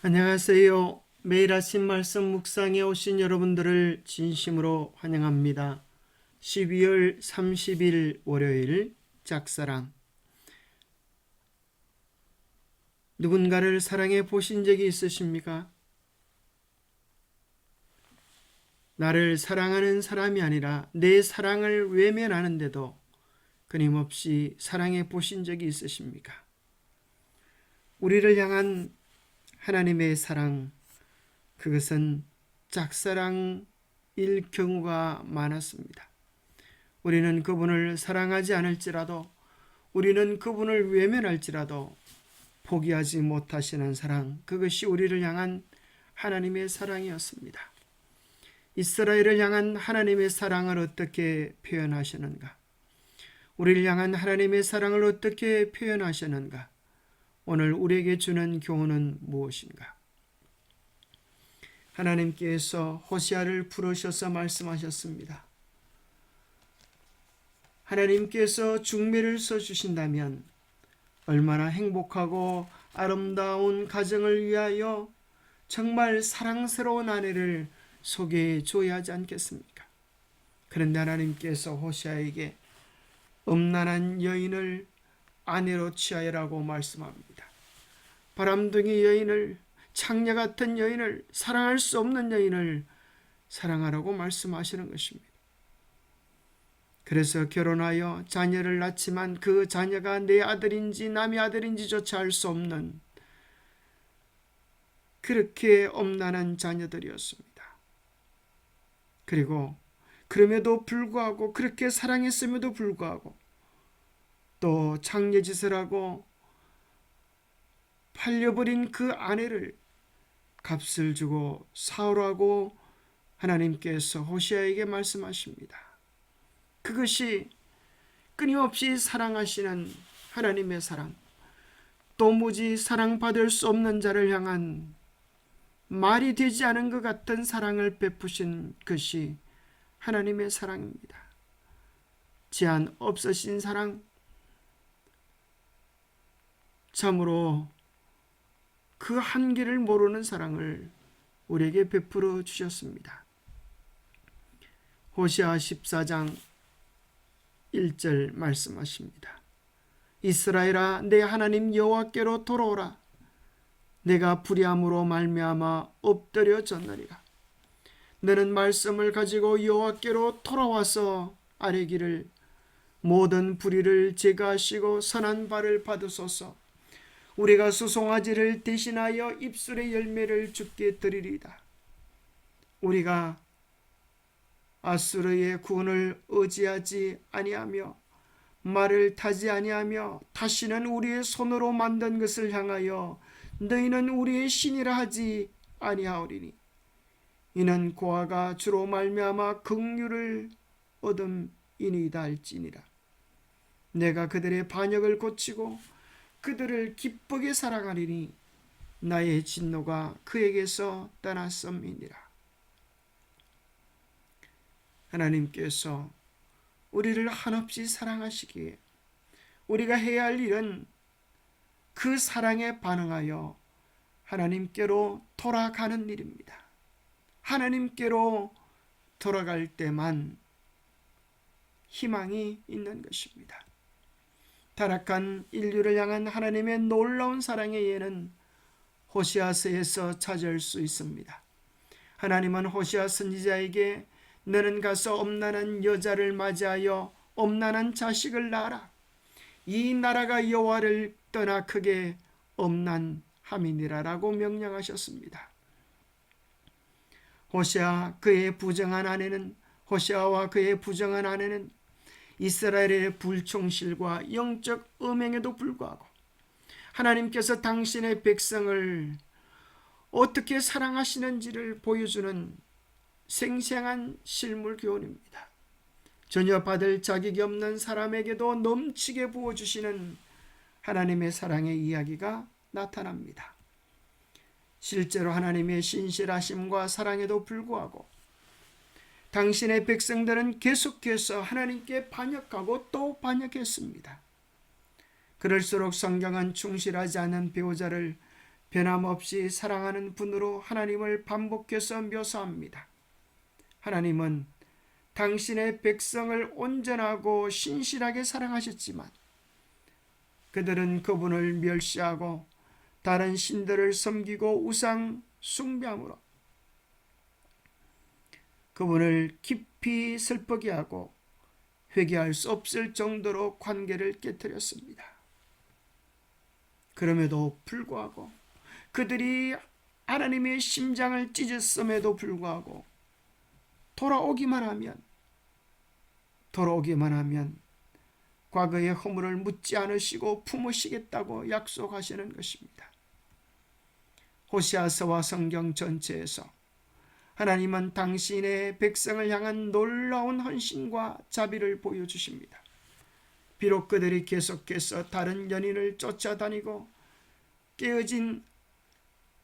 안녕하세요. 매일 아침 말씀 묵상에 오신 여러분들을 진심으로 환영합니다. 12월 30일 월요일 짝사랑. 누군가를 사랑해 보신 적이 있으십니까? 나를 사랑하는 사람이 아니라 내 사랑을 외면하는데도 끊임없이 사랑해 보신 적이 있으십니까? 우리를 향한 하나님의 사랑, 그것은 짝사랑일 경우가 많았습니다. 우리는 그분을 사랑하지 않을지라도, 우리는 그분을 외면할지라도 포기하지 못하시는 사랑, 그것이 우리를 향한 하나님의 사랑이었습니다. 이스라엘을 향한 하나님의 사랑을 어떻게 표현하시는가? 우리를 향한 하나님의 사랑을 어떻게 표현하시는가? 오늘 우리에게 주는 교훈은 무엇인가? 하나님께서 호세아를 부르셔서 말씀하셨습니다. 하나님께서 중매를 써주신다면 얼마나 행복하고 아름다운 가정을 위하여 정말 사랑스러운 아내를 소개해 줘야 하지 않겠습니까? 그런데 하나님께서 호세아에게 음란한 여인을 아내로 취하여라고 말씀합니다. 바람둥이 여인을, 창녀 같은 여인을, 사랑할 수 없는 여인을 사랑하라고 말씀하시는 것입니다. 그래서 결혼하여 자녀를 낳지만 그 자녀가 내 아들인지 남의 아들인지조차 알 수 없는 그렇게 엄란한 자녀들이었습니다. 그리고 그럼에도 불구하고, 그렇게 사랑했음에도 불구하고 또 창녀짓을 하고 팔려버린 그 아내를 값을 주고 사오라고 하나님께서 호세아에게 말씀하십니다. 그것이 끊임없이 사랑하시는 하나님의 사랑, 도무지 사랑받을 수 없는 자를 향한 말이 되지 않은 것 같은 사랑을 베푸신 것이 하나님의 사랑입니다. 제한 없으신 사랑, 참으로 그 한계를 모르는 사랑을 우리에게 베풀어 주셨습니다. 호세아 14장 1절 말씀하십니다. 이스라엘아, 내 하나님 여호와께로 돌아오라. 내가 불의함으로 말미암아 엎드려졌느니라. 너는 말씀을 가지고 여호와께로 돌아와서 아뢰기를, 모든 불의를 제거하시고 선한 발을 받으소서. 우리가 수송아지를 대신하여 입술의 열매를 주께 드리리이다. 우리가 아수르의 군을 의지하지 아니하며 말을 타지 아니하며 다시는 우리의 손으로 만든 것을 향하여 너희는 우리의 신이라 하지 아니하오리니, 이는 고아가 주로 말미암아 긍휼을 얻음이니이다 할지니라. 내가 그들의 반역을 고치고 그들을 기쁘게 사랑하리니 나의 진노가 그에게서 떠났음이니라. 하나님께서 우리를 한없이 사랑하시기에 우리가 해야 할 일은 그 사랑에 반응하여 하나님께로 돌아가는 일입니다. 하나님께로 돌아갈 때만 희망이 있는 것입니다. 타락한 인류를 향한 하나님의 놀라운 사랑의 예는 호세아서에서 찾을 수 있습니다. 하나님은 호세아 선지자에게 너는 가서 엄란한 여자를 맞이하여 엄란한 자식을 낳아라. 이 나라가 여호와를 떠나 크게 엄란함이니라 라고 명령하셨습니다. 호세아와 그의 부정한 아내는 이스라엘의 불충실과 영적 음행에도 불구하고 하나님께서 당신의 백성을 어떻게 사랑하시는지를 보여주는 생생한 실물 교훈입니다. 전혀 받을 자격이 없는 사람에게도 넘치게 부어주시는 하나님의 사랑의 이야기가 나타납니다. 실제로 하나님의 신실하심과 사랑에도 불구하고 당신의 백성들은 계속해서 하나님께 반역하고 또 반역했습니다. 그럴수록 성경은 충실하지 않은 배우자를 변함없이 사랑하는 분으로 하나님을 반복해서 묘사합니다. 하나님은 당신의 백성을 온전하고 신실하게 사랑하셨지만 그들은 그분을 멸시하고 다른 신들을 섬기고 우상 숭배함으로 그분을 깊이 슬프게 하고 회개할 수 없을 정도로 관계를 깨뜨렸습니다. 그럼에도 불구하고 그들이 하나님의 심장을 찢었음에도 불구하고 돌아오기만 하면 과거의 허물을 묻지 않으시고 품으시겠다고 약속하시는 것입니다. 호세아서와 성경 전체에서 하나님은 당신의 백성을 향한 놀라운 헌신과 자비를 보여주십니다. 비록 그들이 계속해서 다른 연인을 쫓아다니고 깨어진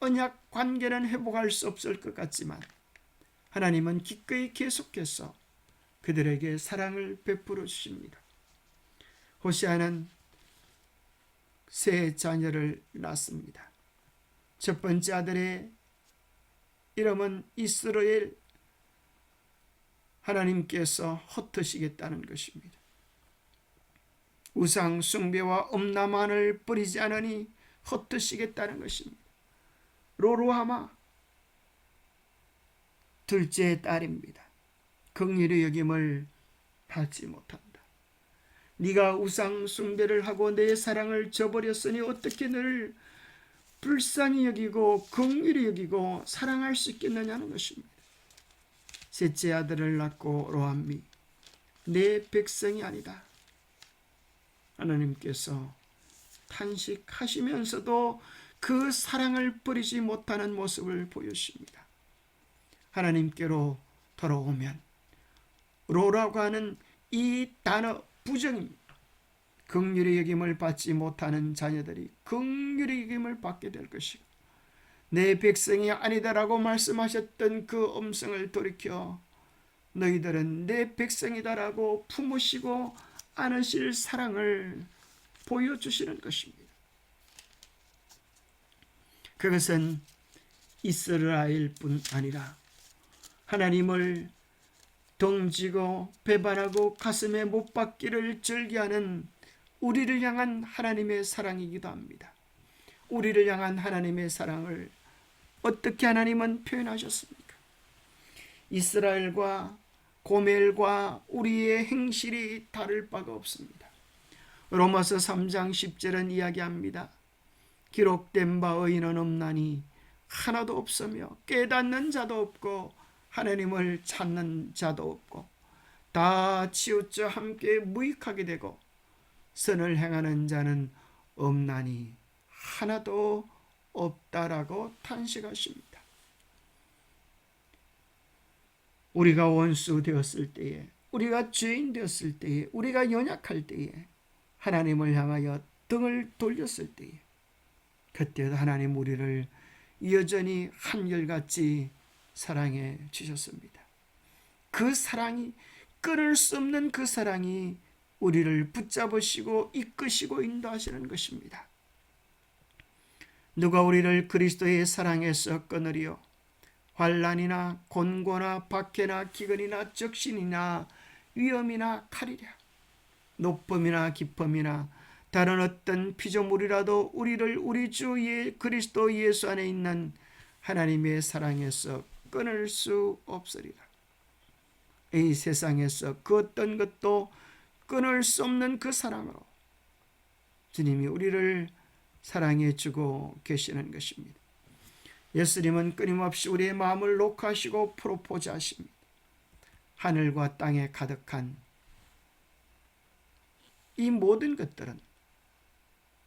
언약 관계는 회복할 수 없을 것 같지만 하나님은 기꺼이 계속해서 그들에게 사랑을 베풀어 주십니다. 호세아는 세 자녀를 낳습니다. 첫 번째 아들의 이름은 이스라엘, 하나님께서 흩으시겠다는 것입니다. 우상 숭배와 음란만을 버리지 않으니 흩으시겠다는 것입니다. 로루하마, 둘째 딸입니다. 긍휼의 여김을 받지 못한다. 네가 우상 숭배를 하고 내 사랑을 저버렸으니 어떻게 너를 불쌍히 여기고 긍휼히 여기고 사랑할 수 있겠느냐는 것입니다. 셋째 아들을 낳고 로암미, 내 백성이 아니다. 하나님께서 탄식하시면서도 그 사랑을 버리지 못하는 모습을 보여주십니다. 하나님께로 돌아오면 로라고 하는 이 단어 부정입니다. 긍휼의 여김을 받지 못하는 자녀들이 긍휼의 여김을 받게 될 것이고 내 백성이 아니다라고 말씀하셨던 그 음성을 돌이켜 너희들은 내 백성이다라고 품으시고 안으실 사랑을 보여주시는 것입니다. 그것은 이스라엘뿐 아니라 하나님을 덩지고 배반하고 가슴에 못 박기를 즐겨하는 우리를 향한 하나님의 사랑이기도 합니다. 우리를 향한 하나님의 사랑을 어떻게 하나님은 표현하셨습니까? 이스라엘과 고멜과 우리의 행실이 다를 바가 없습니다. 로마서 3장 10절은 이야기합니다. 기록된 바 의인은 없나니 하나도 없으며 깨닫는 자도 없고 하나님을 찾는 자도 없고 다 치우쳐 함께 무익하게 되고 선을 행하는 자는 없나니 하나도 없다라고 탄식하십니다. 우리가 원수 되었을 때에, 우리가 죄인 되었을 때에, 우리가 연약할 때에, 하나님을 향하여 등을 돌렸을 때에, 그때도 하나님 우리를 여전히 한결같이 사랑해 주셨습니다. 그 사랑이, 끊을 수 없는 그 사랑이 우리를 붙잡으시고 이끄시고 인도하시는 것입니다. 누가 우리를 그리스도의 사랑에서 끊으리요? 환난이나 곤고나 박해나 기근이나 적신이나 위험이나 칼이랴. 높음이나 깊음이나 다른 어떤 피조물이라도 우리를 우리 주 그리스도 예수 안에 있는 하나님의 사랑에서 끊을 수 없으리라. 이 세상에서 그 어떤 것도 끊을 수 없는 그 사랑으로 주님이 우리를 사랑해 주고 계시는 것입니다. 예수님은 끊임없이 우리의 마음을 녹화하시고 프로포즈하십니다. 하늘과 땅에 가득한 이 모든 것들은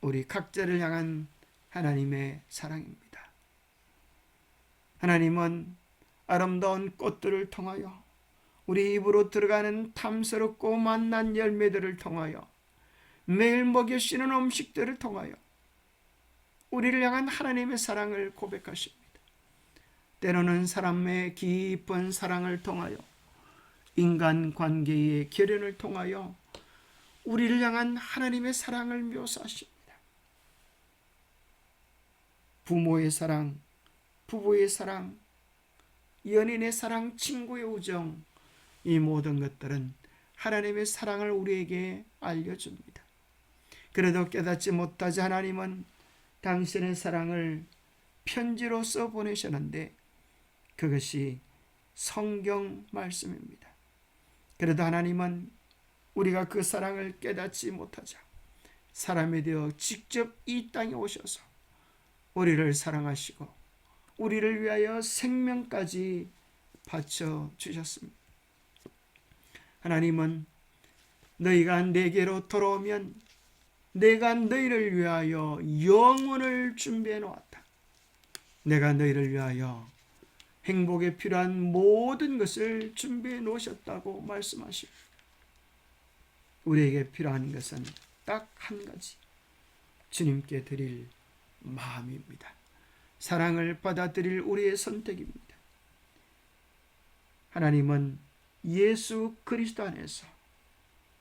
우리 각자를 향한 하나님의 사랑입니다. 하나님은 아름다운 꽃들을 통하여 우리 입으로 들어가는 탐스럽고 맛난 열매들을 통하여 매일 먹여주시는 음식들을 통하여 우리를 향한 하나님의 사랑을 고백하십니다. 때로는 사람의 깊은 사랑을 통하여 인간관계의 결연을 통하여 우리를 향한 하나님의 사랑을 묘사하십니다. 부모의 사랑, 부부의 사랑, 연인의 사랑, 친구의 우정, 이 모든 것들은 하나님의 사랑을 우리에게 알려줍니다. 그래도 깨닫지 못하자 하나님은 당신의 사랑을 편지로 써 보내셨는데 그것이 성경 말씀입니다. 그래도 하나님은 우리가 그 사랑을 깨닫지 못하자 사람이 되어 직접 이 땅에 오셔서 우리를 사랑하시고 우리를 위하여 생명까지 바쳐 주셨습니다. 하나님은 너희가 내게로 돌아오면 내가 너희를 위하여 영혼을 준비해 놓았다. 내가 너희를 위하여 행복에 필요한 모든 것을 준비해 놓으셨다고 말씀하십니다. 우리에게 필요한 것은 딱 한 가지, 주님께 드릴 마음입니다. 사랑을 받아들일 우리의 선택입니다. 하나님은 예수 그리스도 안에서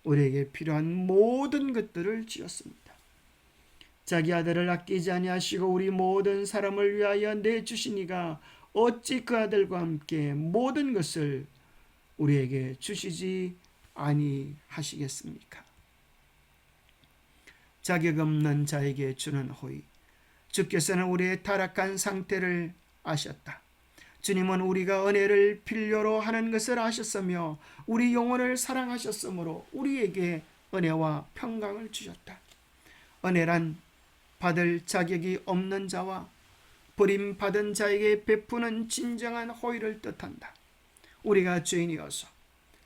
우리에게 필요한 모든 것들을 지었습니다. 자기 아들을 아끼지 아니하시고 우리 모든 사람을 위하여 내주시니가 어찌 그 아들과 함께 모든 것을 우리에게 주시지 아니하시겠습니까? 자격 없는 자에게 주는 호의. 주께서는 우리의 타락한 상태를 아셨다. 주님은 우리가 은혜를 필요로 하는 것을 아셨으며 우리 영혼을 사랑하셨으므로 우리에게 은혜와 평강을 주셨다. 은혜란 받을 자격이 없는 자와 버림받은 자에게 베푸는 진정한 호의를 뜻한다. 우리가 죄인이어서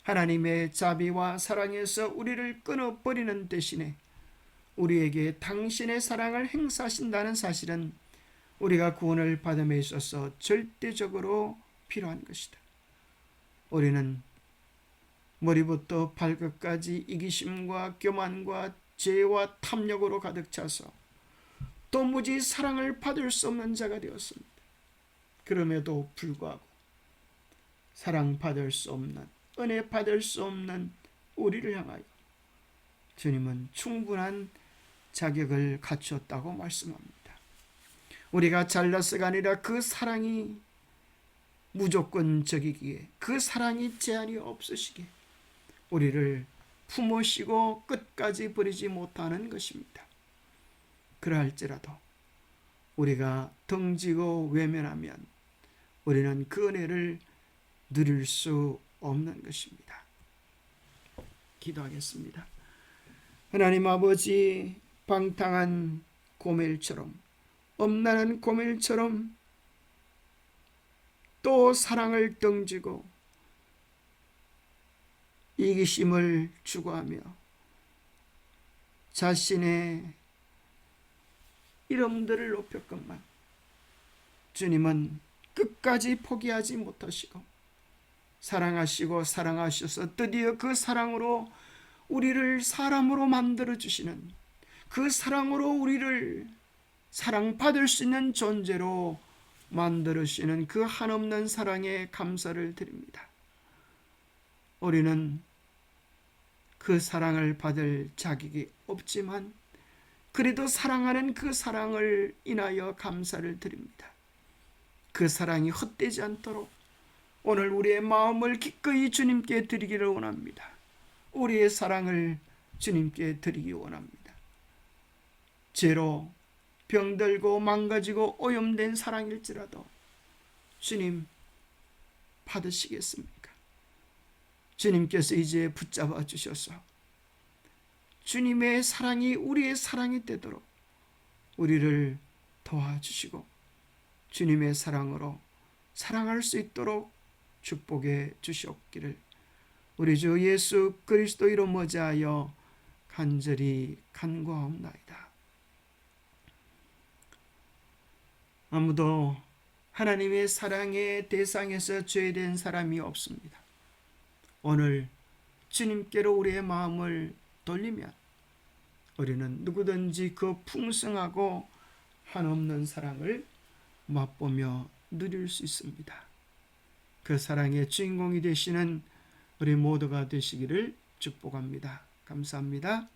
하나님의 자비와 사랑에서 우리를 끊어버리는 대신에 우리에게 당신의 사랑을 행사하신다는 사실은 우리가 구원을 받음에 있어서 절대적으로 필요한 것이다. 우리는 머리부터 발끝까지 이기심과 교만과 죄와 탐욕으로 가득 차서 도무지 사랑을 받을 수 없는 자가 되었습니다. 그럼에도 불구하고 사랑받을 수 없는, 은혜 받을 수 없는 우리를 향하여 주님은 충분한 자격을 갖추었다고 말씀합니다. 우리가 잘나서가 아니라 그 사랑이 무조건적이기에, 그 사랑이 제한이 없으시기에 우리를 품으시고 끝까지 버리지 못하는 것입니다. 그러할지라도 우리가 등지고 외면하면 우리는 그 은혜를 누릴 수 없는 것입니다. 기도하겠습니다. 하나님 아버지, 방탕한 고멜처럼, 엄란한 고멜처럼 또 사랑을 등지고 이기심을 추구하며 자신의 이름들을 높였건만 주님은 끝까지 포기하지 못하시고 사랑하시고 사랑하셔서 드디어 그 사랑으로 우리를 사람으로 만들어 주시는, 그 사랑으로 우리를 사랑받을 수 있는 존재로 만들어 주시는 그 한없는 사랑에 감사를 드립니다. 우리는 그 사랑을 받을 자격이 없지만 그래도 사랑하는 그 사랑을 인하여 감사를 드립니다. 그 사랑이 헛되지 않도록 오늘 우리의 마음을 기꺼이 주님께 드리기를 원합니다. 우리의 사랑을 주님께 드리기 원합니다. 죄로 병들고 망가지고 오염된 사랑일지라도 주님 받으시겠습니까? 주님께서 이제 붙잡아 주셔서 주님의 사랑이 우리의 사랑이 되도록 우리를 도와주시고 주님의 사랑으로 사랑할 수 있도록 축복해 주시옵기를 우리 주 예수 그리스도 이름 의지하여 간절히 간구하옵나이다. 아무도 하나님의 사랑의 대상에서 죄된 사람이 없습니다. 오늘 주님께로 우리의 마음을 돌리면 우리는 누구든지 그 풍성하고 한없는 사랑을 맛보며 누릴 수 있습니다. 그 사랑의 주인공이 되시는 우리 모두가 되시기를 축복합니다. 감사합니다.